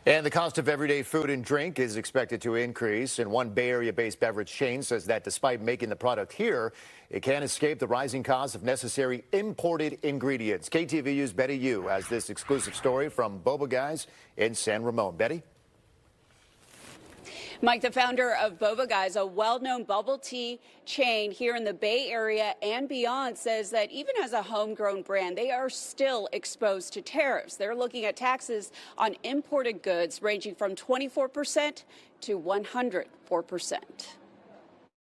And the cost of everyday food and drink is expected to increase. And one Bay Area-based beverage chain says that despite making the product here, it can't escape the rising cost of necessary imported ingredients. KTVU's Betty Yu has this exclusive story from Boba Guys in San Ramon. Betty? Mike, the founder of Boba Guys, a well-known bubble tea chain here in the Bay Area and beyond, says that even as a homegrown brand, they are still exposed to tariffs. They're looking at taxes on imported goods ranging from 24% to 104%.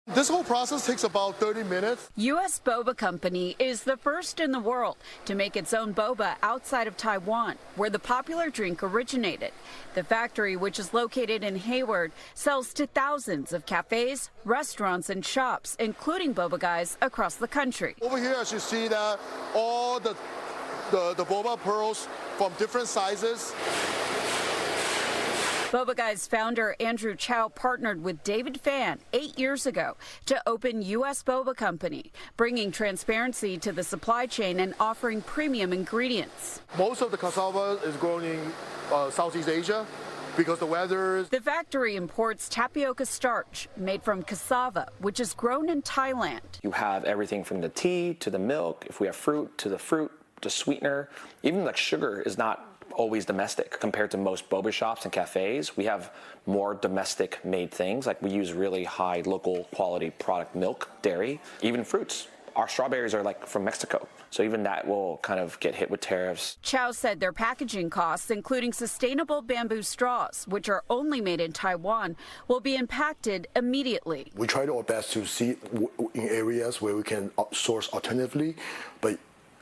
This whole process takes about 30 minutes. U.S. Boba Company is the first in the world to make its own boba outside of Taiwan, where the popular drink originated. The factory, which is located in Hayward, sells to thousands of cafes, restaurants, and shops, including Boba Guys across the country. Over here, as you see that all the boba pearls from different sizes. Boba Guys founder Andrew Chau partnered with David Fan 8 years ago to open U.S. Boba Company, bringing transparency to the supply chain and offering premium ingredients. Most of the cassava is grown in Southeast Asia because the weather. The factory imports tapioca starch made from cassava, which is grown in Thailand. You have everything from the tea to the milk. If we have fruit, to sweetener, even like sugar is not always domestic compared to most boba shops and cafes. We have more domestic made things, like we use really high local quality product, milk, dairy, even fruits. Our strawberries are like from Mexico, so even that will kind of get hit with tariffs. Chau said their packaging costs, including sustainable bamboo straws, which are only made in Taiwan, will be impacted immediately. We try our best to see in areas where we can source alternatively, but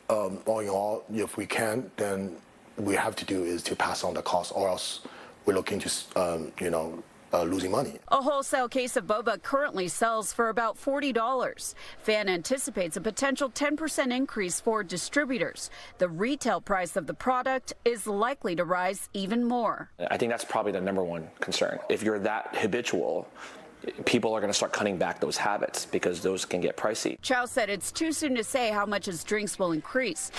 all in all, if we can, then we have to do is to pass on the cost, or else we're looking to, losing money. A wholesale case of boba currently sells for about $40. Fan anticipates a potential 10% increase for distributors. The retail price of the product is likely to rise even more. I think that's probably the number one concern. If you're that habitual, people are going to start cutting back those habits because those can get pricey. Chau said it's too soon to say how much his drinks will increase,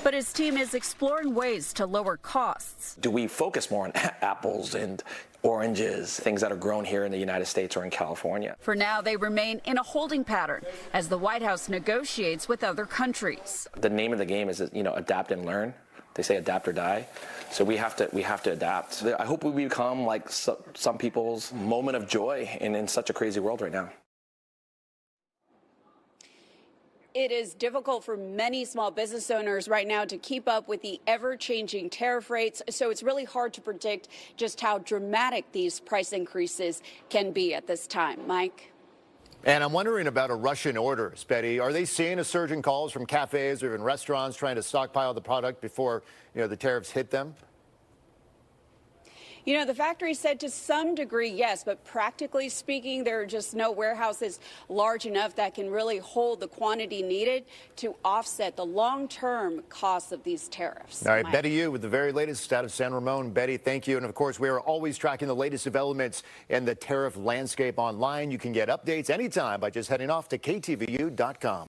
but his team is exploring ways to lower costs. Do we focus more on apples and oranges, things that are grown here in the United States or in California? For now, they remain in a holding pattern as the White House negotiates with other countries. The name of the game is, adapt and learn. They say adapt or die. So we have to adapt. I hope we become like some people's moment of joy in such a crazy world right now. It is difficult for many small business owners right now to keep up with the ever-changing tariff rates, so it's really hard to predict just how dramatic these price increases can be at this time. Mike? And I'm wondering about a rush in orders, Betty. Are they seeing a surge in calls from cafes or even restaurants trying to stockpile the product before, the tariffs hit them? The factory said to some degree, yes, but practically speaking, there are just no warehouses large enough that can really hold the quantity needed to offset the long-term costs of these tariffs. All right, Betty Yu with the very latest out of San Ramon. Betty, thank you. And of course, we are always tracking the latest developments in the tariff landscape online. You can get updates anytime by just heading off to ktvu.com.